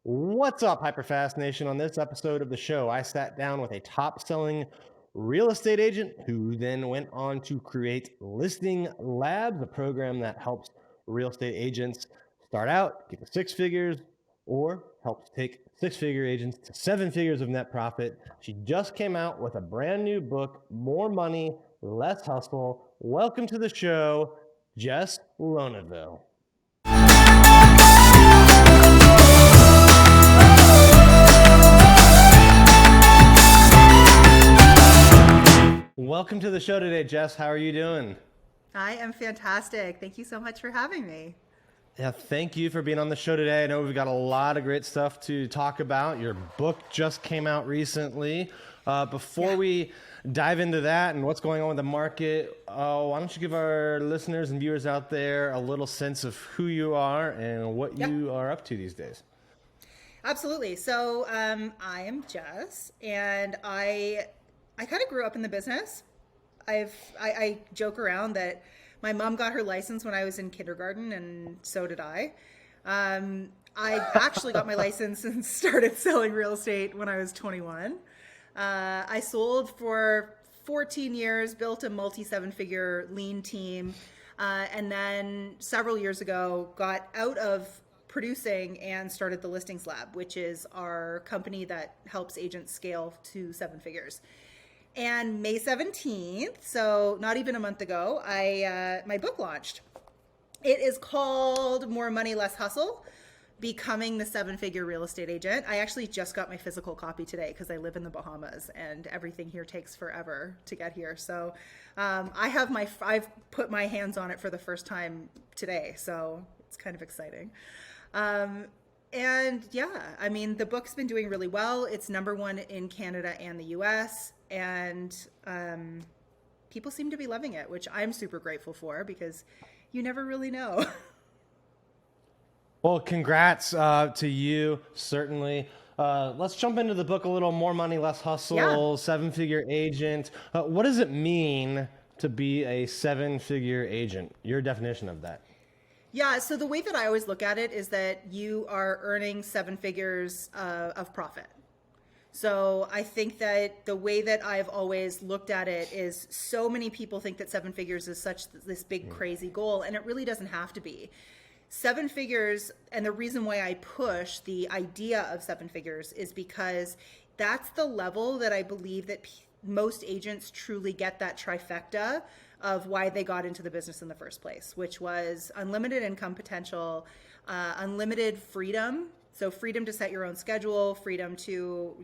What's up, HyperFast Nation? On this episode of the show, I sat down with a top-selling real estate agent who then went on to create Listing Labs, a program that helps real estate agents start out, get to six figures, or helps take six-figure agents to seven figures of net profit. She just came out with a brand new book, More Money, Less Hustle. Welcome to the show, Jess Lenouvel. Welcome to the show today, Jess. How are you doing? I am fantastic. Thank you so much for having me. Yeah, thank you for being on the show today. I know we've got a lot of great stuff to talk about. Your book just came out recently. Before we dive into that and what's going on with the market, why don't you give our listeners and viewers out there a little sense of who you are and what you are up to these days? Absolutely. So I am Jess, and I kind of grew up in the business. I joke around that my mom got her license when I was in kindergarten, and so did I. I actually got my license and started selling real estate when I was 21. I sold for 14 years, built a multi-seven-figure lean team, and then several years ago got out of producing and started the Listings Lab, which is our company that helps agents scale to seven figures. And May 17th, so not even a month ago, my book launched. It is called More Money, Less Hustle, Becoming the Seven-Figure Real Estate Agent. I actually just got my physical copy today because I live in the Bahamas and everything here takes forever to get here. So I've put my hands on it for the first time today, so it's kind of exciting. And yeah, I mean, the book's been doing really well. It's #1 in Canada and the US, and people seem to be loving it, which I'm super grateful for because you never really know. Well, congrats to you, certainly. Let's jump into the book a little. More Money, Less Hustle, Yeah. seven-figure agent. What does it mean to be a seven-figure agent? Your definition of that. Yeah, so the way that I always look at it is that you are earning seven figures of profit. So I think that the way that I've always looked at it is so many people think that seven figures is such this big crazy goal, and it really doesn't have to be. Seven figures, and the reason why I push the idea of seven figures is because that's the level that I believe that most agents truly get that trifecta of why they got into the business in the first place, which was unlimited income potential, unlimited freedom. So freedom to set your own schedule, freedom to,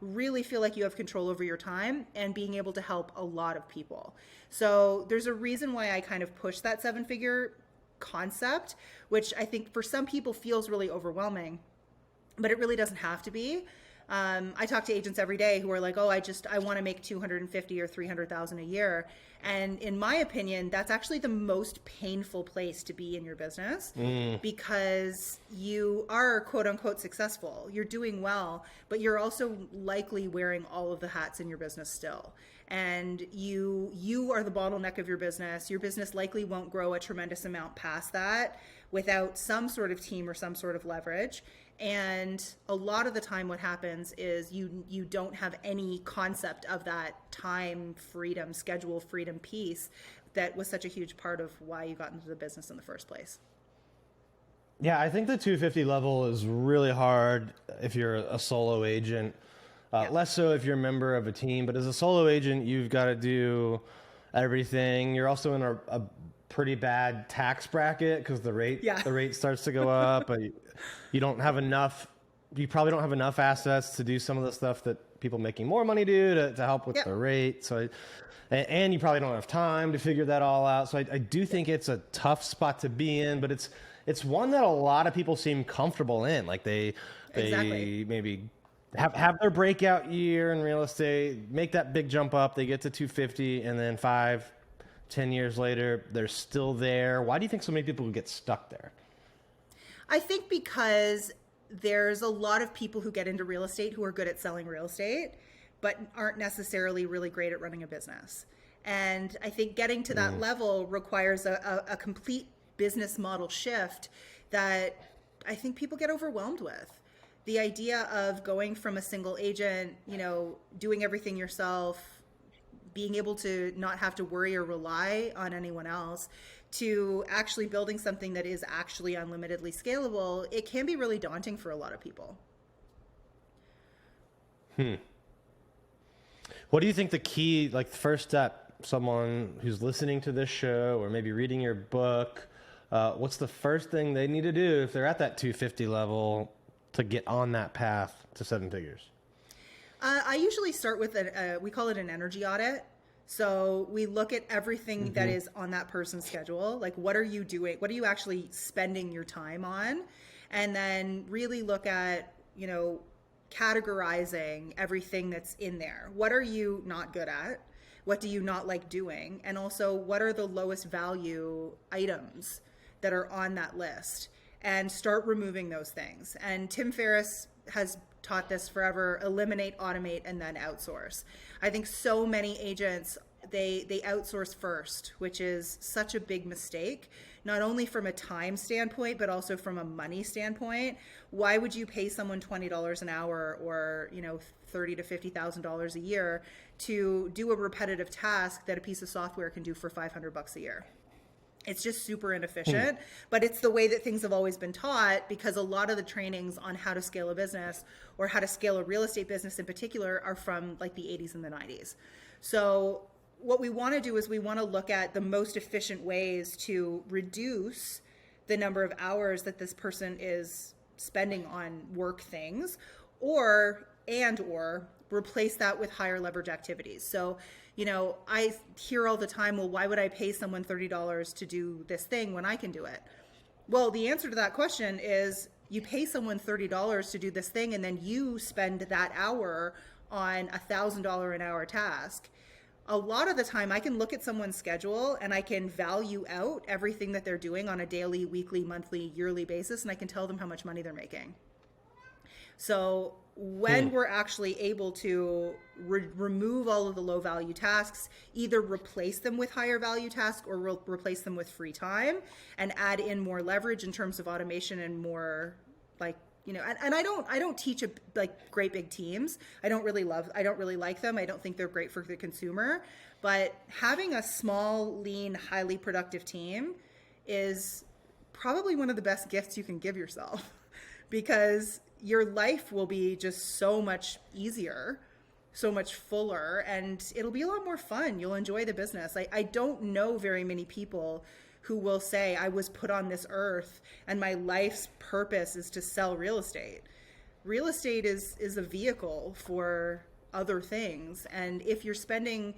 really feel like you have control over your time and being able to help a lot of people. So there's a reason why I kind of push that seven-figure concept, which I think for some people feels really overwhelming, but it really doesn't have to be. I talk to agents every day who are like, "Oh, I want to make 250 or 300,000 a year," and in my opinion, that's actually the most painful place to be in your business because you are quote unquote successful, you're doing well, but you're also likely wearing all of the hats in your business still. And you are the bottleneck of your business. Your business likely won't grow a tremendous amount past that without some sort of team or some sort of leverage. And a lot of the time what happens is you don't have any concept of that time freedom, schedule freedom piece that was such a huge part of why you got into the business in the first place. Yeah, I think the 250 level is really hard if you're a solo agent. Yeah. Less so if you're a member of a team, but as a solo agent, you've got to do everything. You're also in a pretty bad tax bracket because Yeah. the rate starts to go up, but you don't have enough. You probably don't have enough assets to do some of the stuff that people making more money do to help with Yep. the rate. And you probably don't have time to figure that all out. So I do think it's a tough spot to be in, but it's one that a lot of people seem comfortable in. Like they Exactly. maybe have their breakout year in real estate, make that big jump up, they get to 250, and then 5, 10 years later, they're still there. Why do you think so many people get stuck there? I think because there's a lot of people who get into real estate who are good at selling real estate, but aren't necessarily really great at running a business. And I think getting to that level requires a complete business model shift that I think people get overwhelmed with. the idea of going from a single agent, doing everything yourself, being able to not have to worry or rely on anyone else, to actually building something that is actually unlimitedly scalable, it can be really daunting for a lot of people. What do you think the key, like the first step, someone who's listening to this show or maybe reading your book, what's the first thing they need to do if they're at that 250 level to get on that path to seven figures? I usually start with we call it an energy audit. So we look at everything that is on that person's schedule. Like, what are you doing? What are you actually spending your time on? And then really look at, categorizing everything that's in there. What are you not good at? What do you not like doing? And also, what are the lowest value items that are on that list? And start removing those things. And Tim Ferriss has taught this forever: eliminate, automate, and then outsource. I think so many agents, they outsource first, which is such a big mistake, not only from a time standpoint, but also from a money standpoint. Why would you pay someone $20 an hour or, $30,000 to $50,000 a year to do a repetitive task that a piece of software can do for $500 a year? It's just super inefficient, but it's the way that things have always been taught, because a lot of the trainings on how to scale a business or how to scale a real estate business in particular are from like the 80s and the 90s. So what we want to do is we want to look at the most efficient ways to reduce the number of hours that this person is spending on work things, or replace that with higher leverage activities. So, I hear all the time, well, why would I pay someone $30 to do this thing when I can do it? Well, the answer to that question is you pay someone $30 to do this thing, and then you spend that hour on a $1,000 an hour task. A lot of the time I can look at someone's schedule and I can value out everything that they're doing on a daily, weekly, monthly, yearly basis, and I can tell them how much money they're making. So when we're actually able to remove all of the low value tasks, either replace them with higher value tasks or replace them with free time, and add in more leverage in terms of automation and more like, and I don't teach great big teams. I don't really like them. I don't think they're great for the consumer, but having a small, lean, highly productive team is probably one of the best gifts you can give yourself, because your life will be just so much easier, so much fuller, and it'll be a lot more fun. You'll enjoy the business. I don't know very many people who will say, I was put on this earth and my life's purpose is to sell real estate. Real estate is a vehicle for other things. And if you're spending,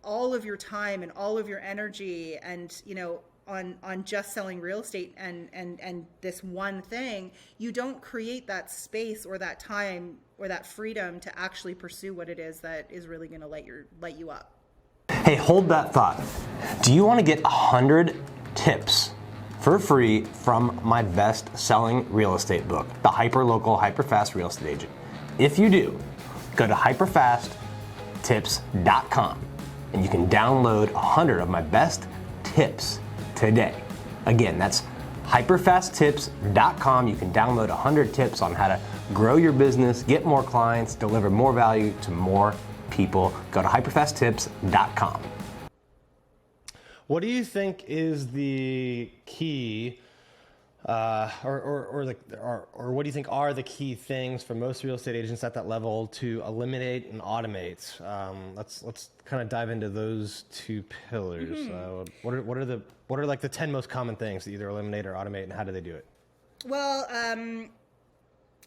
all of your time and all of your energy and, on just selling real estate and this one thing, you don't create that space or that time or that freedom to actually pursue what it is that is really going to light you up. Hey, hold that thought. Do you want to get 100 tips for free from my best-selling real estate book, The Hyperlocal, HyperFast Real Estate Agent? If you do, go to hyperfasttips.com and you can download 100 of my best tips today. Again, that's hyperfasttips.com. You can download 100 tips on how to grow your business, get more clients, deliver more value to more people. Go to hyperfasttips.com. What do you think is the key, or what do you think are the key things for most real estate agents at that level to eliminate and automate? Let's kind of dive into those two pillars. What are like the 10 most common things that either eliminate or automate, and how do they do it? Well,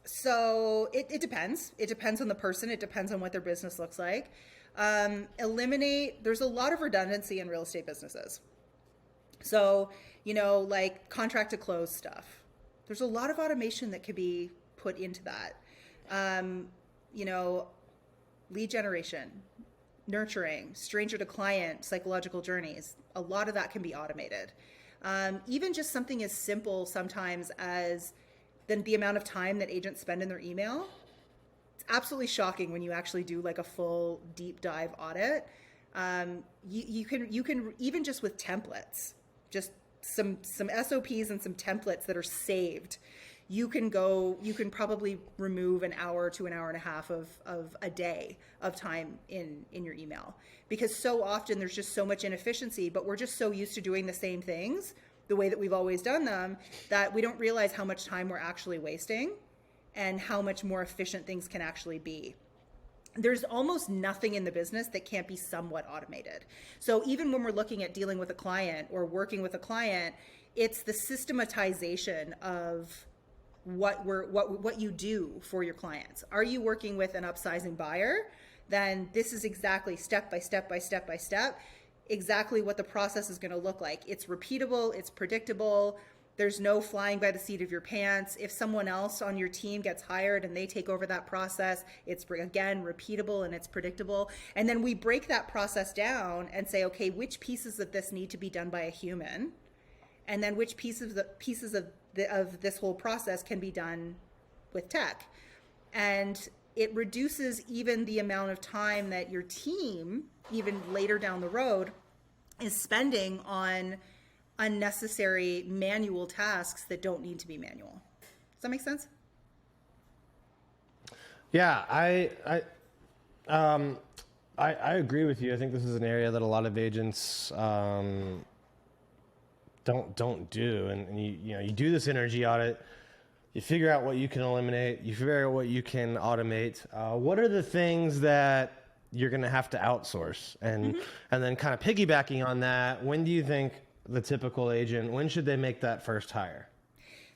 so it depends. It depends on the person. It depends on what their business looks like. There's a lot of redundancy in real estate businesses. So, like contract to close stuff. There's a lot of automation that could be put into that. Lead generation, nurturing, stranger to client, psychological journeys. A lot of that can be automated. Even just something as simple sometimes as the amount of time that agents spend in their email. It's absolutely shocking when you actually do like a full deep dive audit. You can even just with templates, just some SOPs and some templates that are saved. you can probably remove an hour to an hour and a half of a day of time in your email, because so often there's just so much inefficiency, but we're just so used to doing the same things the way that we've always done them that we don't realize how much time we're actually wasting and how much more efficient things can actually be. There's almost nothing in the business that can't be somewhat automated. So even when we're looking at dealing with a client or working with a client, it's the systematization of what you do for your clients. Are you working with an upsizing buyer? Then this is exactly step by step by step by step, exactly what the process is going to look like. It's repeatable, it's predictable. There's no flying by the seat of your pants. If someone else on your team gets hired and they take over that process, it's, again, repeatable and it's predictable. And then we break that process down and say, okay, which pieces of this need to be done by a human? And then which pieces of this whole process can be done with tech? And it reduces even the amount of time that your team, even later down the road, is spending on unnecessary manual tasks that don't need to be manual. Does that make sense? Yeah, I agree with you. I think this is an area that a lot of agents don't do, and you do this energy audit. You figure out what you can eliminate. You figure out what you can automate. What are the things that you're going to have to outsource? And then kind of piggybacking on that, when do you think the typical agent, when should they make that first hire?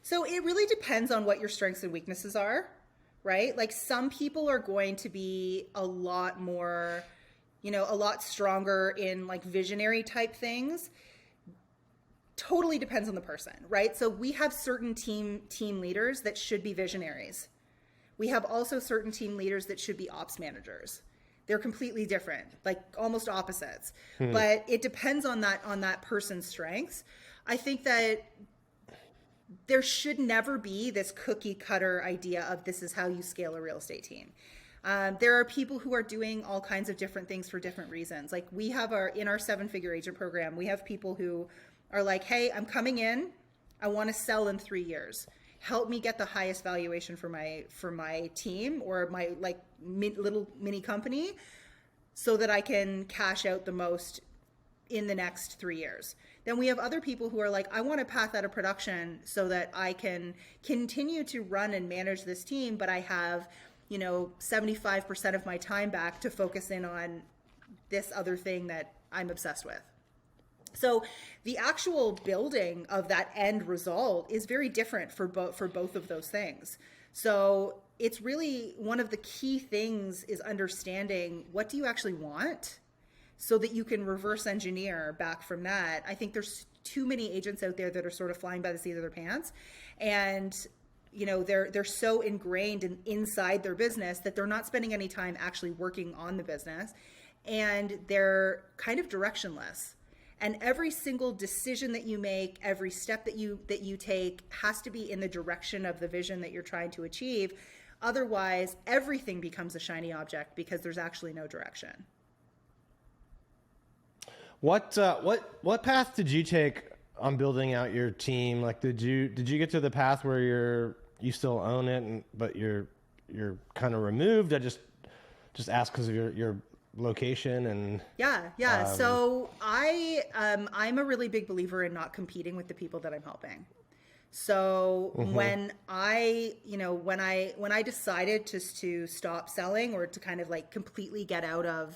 So it really depends on what your strengths and weaknesses are, right? Like some people are going to be a lot more, a lot stronger in like visionary type things. Totally depends on the person, right? So we have certain team leaders that should be visionaries. We have also certain team leaders that should be ops managers. They're completely different, like almost opposites. But it depends on that person's strengths. I think that there should never be this cookie cutter idea of this is how you scale a real estate team. There are people who are doing all kinds of different things for different reasons. Like we have in our 7-figure agent program, we have people who are like, hey, I'm coming in, I want to sell in 3 years. Help me get the highest valuation for my team or my like little mini company so that I can cash out the most in the next 3 years. Then we have other people who are like, I want a path out of production so that I can continue to run and manage this team, but I have, 75% of my time back to focus in on this other thing that I'm obsessed with. So the actual building of that end result is very different for both of those things. So it's really one of the key things is understanding what do you actually want so that you can reverse engineer back from that. I think there's too many agents out there that are sort of flying by the seat of their pants, and they're so ingrained inside their business that they're not spending any time actually working on the business, and they're kind of directionless. And every single decision that you make, every step that you take has to be in the direction of the vision that you're trying to achieve. Otherwise, everything becomes a shiny object because there's actually no direction. What path did you take on building out your team? Like, did you get to the path where you still own it, but you're kind of removed? I just ask because of your location and so I'm a really big believer in not competing with the people that I'm helping. So when I decided to stop selling or to kind of like completely get out of,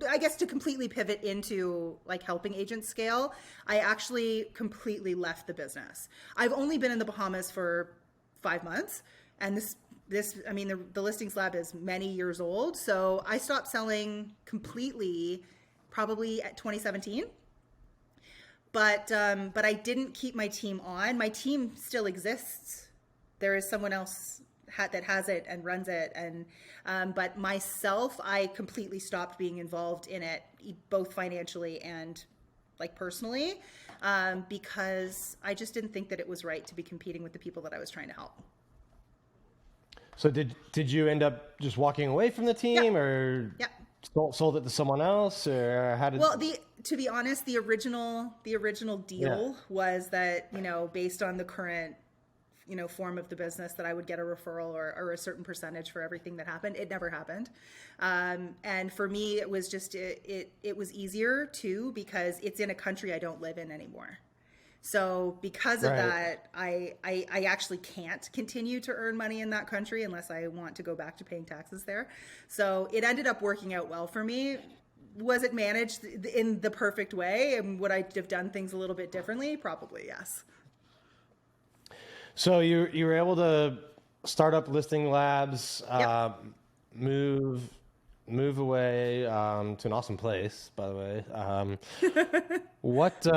I guess to completely pivot into like helping agents scale, I actually completely left the business. I've only been in the Bahamas for 5 months, and the Listings Lab is many years old. So I stopped selling completely probably at 2017. But I didn't keep my team on. My team still exists. There is someone else that has it and runs it. And but myself, I completely stopped being involved in it, both financially and like personally, because I just didn't think that it was right to be competing with the people that I was trying to help. So did you end up just walking away from the team, or sold it to someone else, or how did? Well, to be honest, the original deal was that based on the current form of the business that I would get a referral or a certain percentage for everything that happened. It never happened. And for me, it was just, it was easier too, because it's in a country I don't live in anymore. So because of Right. that, I actually can't continue to earn money in that country unless I want to go back to paying taxes there. So it ended up working out well for me. Was it managed in the perfect way? And would I have done things a little bit differently? Probably, yes. So you were able to start up listing labs, Yep. move away to an awesome place, by the way. What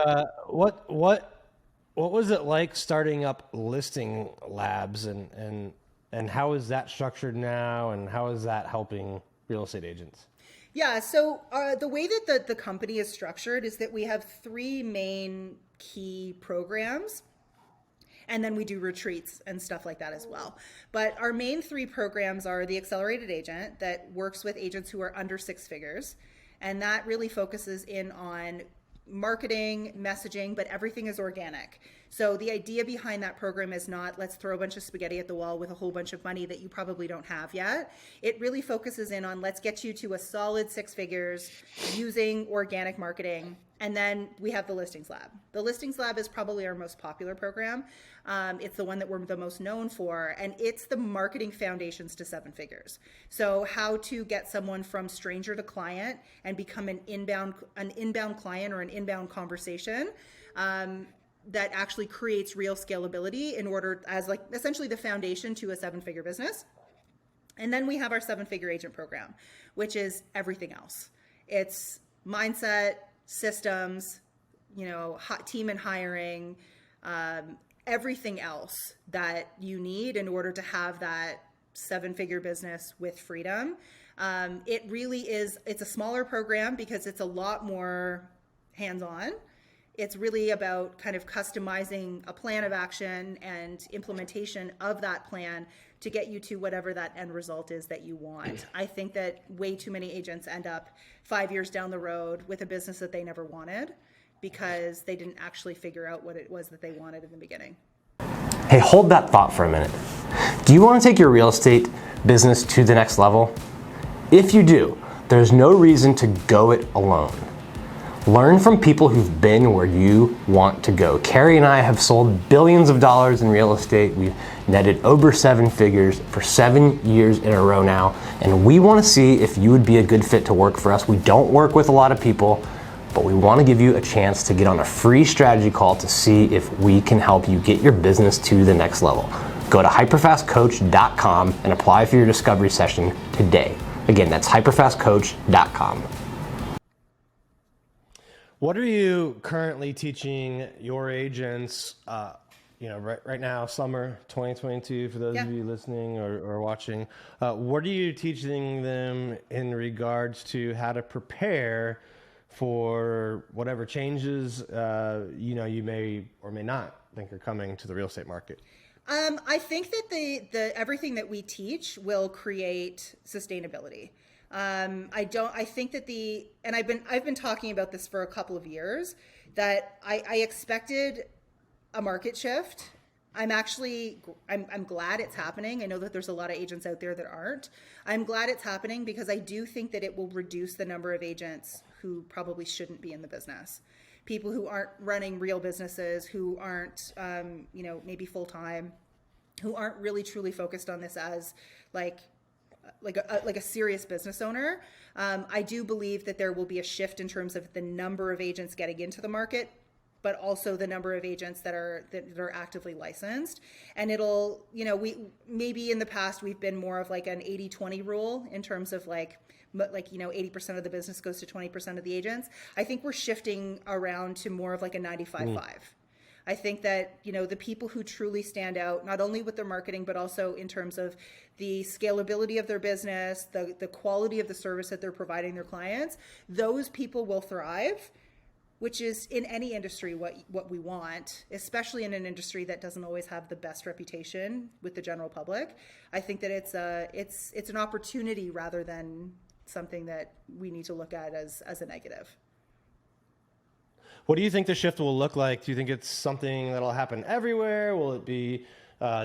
what was it like starting up listing labs, and how is that structured now, and how is that helping real estate agents? Yeah, so the way that the company is structured is that we have three main key programs, and then we do retreats and stuff like that as well. But our main three programs are the Accelerated Agent, that works with agents who are under six figures. And that really focuses in on marketing, messaging, but everything is organic. So the idea behind that program is not, let's throw a bunch of spaghetti at the wall with a whole bunch of money that you probably don't have yet. It really focuses in on, let's get you to a solid six figures using organic marketing. And then we have the Listings Lab. The Listings Lab is probably our most popular program. It's the one that we're the most known for, and it's the marketing foundations to seven figures. So how to get someone from stranger to client and become an inbound client or an inbound conversation. That actually creates real scalability in order, as like essentially the foundation to a seven-figure business. And then we have our seven-figure agent program, which is everything else. It's mindset, systems, team and hiring, everything else that you need in order to have that seven-figure business with freedom. It really is, it's a smaller program because it's a lot more hands-on. It's really about kind of customizing a plan of action and implementation of that plan to get you to whatever that end result is that you want. I think that way too many agents end up 5 years down the road with a business that they never wanted because they didn't actually figure out what it was that they wanted in the beginning. Hey, hold that thought for a minute. Do you want to take your real estate business to the next level? If you do, there's no reason to go it alone. Learn from people who've been where you want to go. Carrie and I have sold billions of dollars in real estate. We've netted over seven figures for 7 years in a row now, and we want to see if you would be a good fit to work for us. We don't work with a lot of people, but we want to give you a chance to get on a free strategy call to see if we can help you get your business to the next level. Go to hyperfastcoach.com and apply for your discovery session today. Again, that's hyperfastcoach.com. What are you currently teaching your agents? Right now, summer 2022. For those of you listening or watching, what are you teaching them in regards to how to prepare for whatever changes you may or may not think are coming to the real estate market? I think that the everything that we teach will create sustainability. I think that I've been talking about this for a couple of years, that I expected a market shift. I'm glad it's happening. I know that there's a lot of agents out there that aren't. I'm glad it's happening because I do think that it will reduce the number of agents who probably shouldn't be in the business. People who aren't running real businesses, who aren't, maybe full time, who aren't really truly focused on this as like a serious business owner. I do believe that there will be a shift in terms of the number of agents getting into the market, but also the number of agents that are actively licensed. And it'll, we maybe in the past we've been more of like an 80-20 rule in terms of 80% of the business goes to 20% of the agents. I think we're shifting around to more of like a 95-5. I think that, the people who truly stand out, not only with their marketing, but also in terms of the scalability of their business, the quality of the service that they're providing their clients, those people will thrive, which is in any industry what we want, especially in an industry that doesn't always have the best reputation with the general public. I think that it's an opportunity rather than something that we need to look at as a negative. What do you think the shift will look like? Do you think it's something that'll happen everywhere? Will it be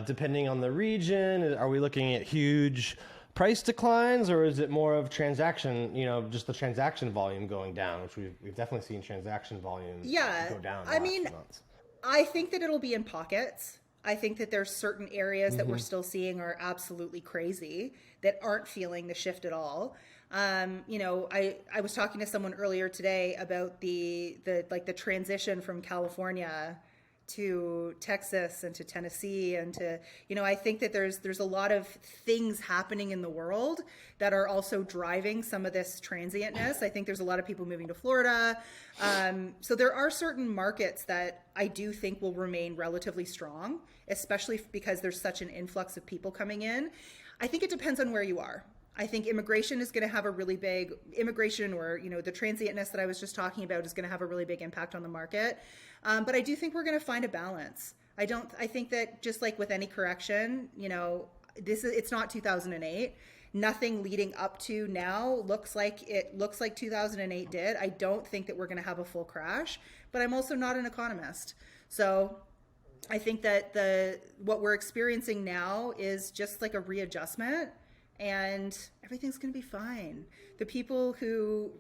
depending on the region? Are we looking at huge price declines, or is it more of transaction, just the transaction volume going down, which we've definitely seen transaction volume Yeah. go down in the I last mean, few months. I think that it'll be in pockets. I think that there's certain areas that we're still seeing are absolutely crazy that aren't feeling the shift at all. I was talking to someone earlier today about the transition from California to Texas and to Tennessee and to, I think that there's a lot of things happening in the world that are also driving some of this transientness. I think there's a lot of people moving to Florida. So there are certain markets that I do think will remain relatively strong, especially because there's such an influx of people coming in. I think it depends on where you are. I think immigration is going to have a really big immigration, or the transientness that I was just talking about is going to have a really big impact on the market. But I do think we're going to find a balance. I think that just like with any correction, it's not 2008. Nothing leading up to now looks like 2008 did. I don't think that we're going to have a full crash, but I'm also not an economist. So I think that what we're experiencing now is just like a readjustment, and everything's going to be fine. The people who,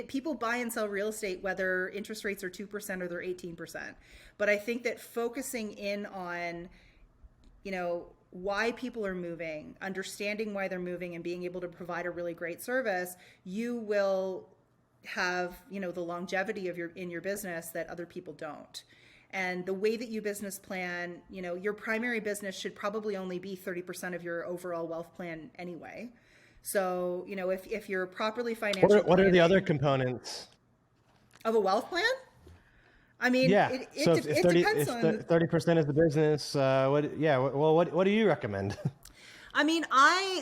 people buy and sell real estate, whether interest rates are 2% or they're 18%. But I think that focusing in on, why people are moving, understanding why they're moving, and being able to provide a really great service, you will have, the longevity in your business that other people don't. And the way that you business plan, your primary business should probably only be 30% of your overall wealth plan anyway. So, if you're properly financially What are the other components of a wealth plan? I mean, yeah. it So if depends on 30% is the business, what do you recommend? I mean,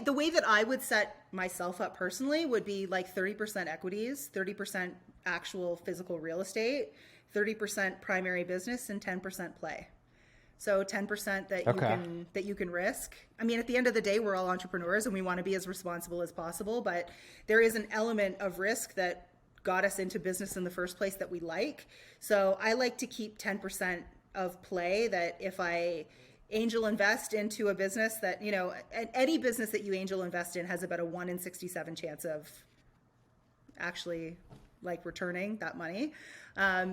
the way that I would set myself up personally would be like 30% equities, 30% actual physical real estate, 30% primary business, and 10% play. So 10% that you can risk. I mean, at the end of the day, we're all entrepreneurs and we want to be as responsible as possible, but there is an element of risk that got us into business in the first place that we like. So I like to keep 10% of play, that if I angel invest into a business that, any business that you angel invest in has about a 1 in 67 chance of actually like returning that money.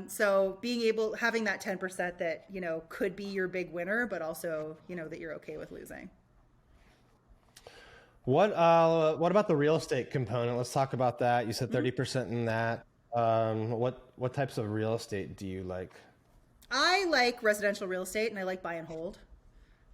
So having that 10% that, could be your big winner, but also, that you're okay with losing. What about the real estate component? Let's talk about that. You said 30% in that. What types of real estate do you like? I like residential real estate and I like buy and hold.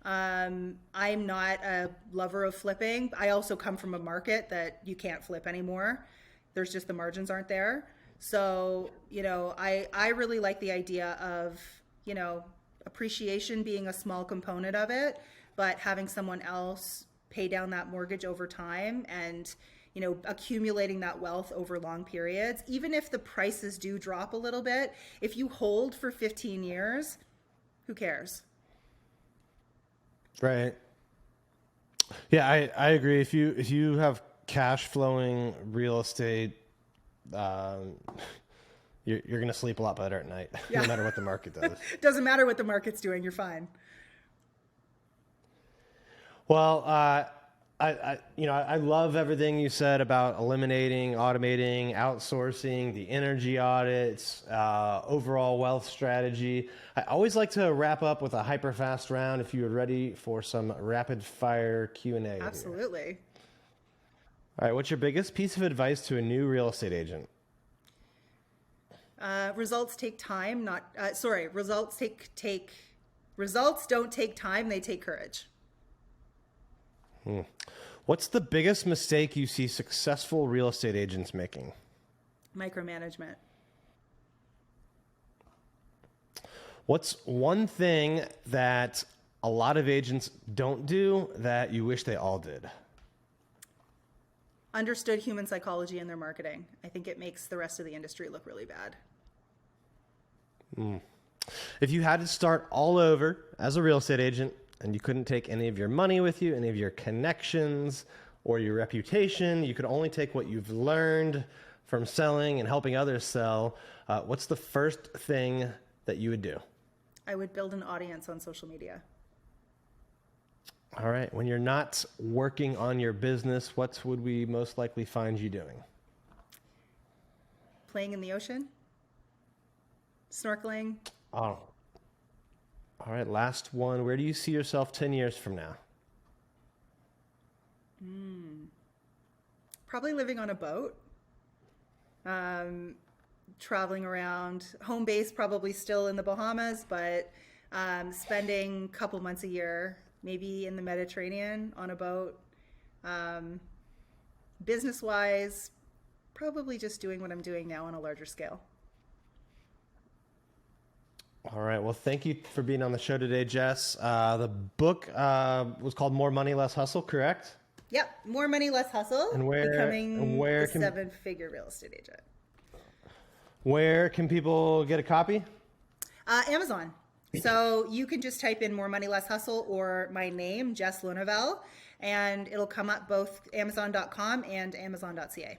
I'm not a lover of flipping. I also come from a market that you can't flip anymore. There's just the margins aren't there. So, I really like the idea of, appreciation being a small component of it, but having someone else pay down that mortgage over time and, accumulating that wealth over long periods. Even if the prices do drop a little bit, if you hold for 15 years, who cares? Right. Yeah, I agree. If you have cash flowing real estate, you're going to sleep a lot better at night, no matter what the market does. Doesn't matter what the market's doing, you're fine. Well, I love everything you said about eliminating, automating, outsourcing, the energy audits, overall wealth strategy. I always like to wrap up with a HyperFast round if you are ready for some rapid fire Q&A. Absolutely. Here. All right, what's your biggest piece of advice to a new real estate agent? Results take time, results don't take time, they take courage. What's the biggest mistake you see successful real estate agents making? Micromanagement. What's one thing that a lot of agents don't do that you wish they all did? Understood human psychology in their marketing. I think it makes the rest of the industry look really bad. If you had to start all over as a real estate agent and you couldn't take any of your money with you, any of your connections or your reputation, you could only take what you've learned from selling and helping others sell, what's the first thing that you would do? I would build an audience on social media. All right. When you're not working on your business, what would we most likely find you doing? Playing in the ocean, snorkeling. Oh. All right. Last one. Where do you see yourself 10 years from now? Probably living on a boat, traveling around. Home base probably still in the Bahamas, but spending a couple months a year, maybe in the Mediterranean on a boat. Business-wise, probably just doing what I'm doing now on a larger scale. All right. Well, thank you for being on the show today, Jess. The book was called More Money, Less Hustle, correct? Yep, more money, less hustle. And Becoming where a can 7-figure real estate agent. where can people get a copy? Amazon. So you can just type in More Money, Less Hustle or my name, Jess Lenouvel, and it'll come up both Amazon.com and Amazon.ca.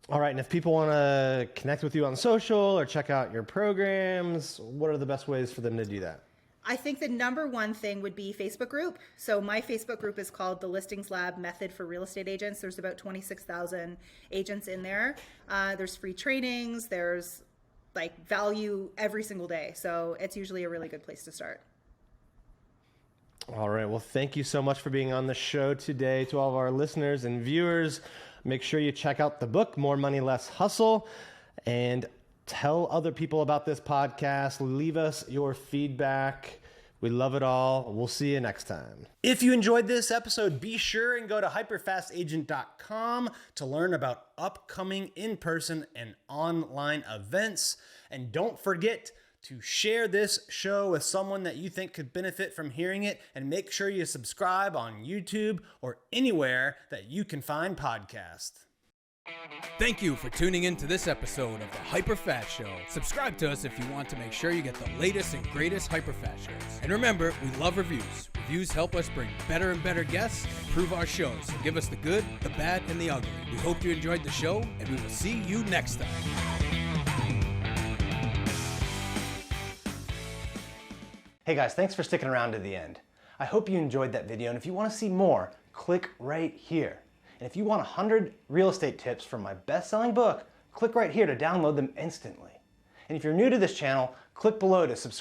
All right. And if people want to connect with you on social or check out your programs, what are the best ways for them to do that? I think the number one thing would be Facebook group. So my Facebook group is called the Listings Lab Method for Real Estate Agents. There's about 26,000 agents in there. There's free trainings. There's like value every single day. So it's usually a really good place to start. All right. Well, thank you so much for being on the show today. To all of our listeners and viewers, make sure you check out the book, More Money, Less Hustle, and tell other people about this podcast. Leave us your feedback. We love it all. We'll see you next time. If you enjoyed this episode, be sure and go to hyperfastagent.com to learn about upcoming in-person and online events. And don't forget to share this show with someone that you think could benefit from hearing it, and make sure you subscribe on YouTube or anywhere that you can find podcasts. Thank you for tuning in to this episode of the HyperFast Show. Subscribe to us if you want to make sure you get the latest and greatest HyperFast shows. And remember, we love reviews. Reviews help us bring better and better guests and improve our shows. So give us the good, the bad, and the ugly. We hope you enjoyed the show, and we will see you next time. Hey guys, thanks for sticking around to the end. I hope you enjoyed that video, and if you want to see more, click right here. And if you want 100 real estate tips from my best-selling book, click right here to download them instantly. And if you're new to this channel, click below to subscribe.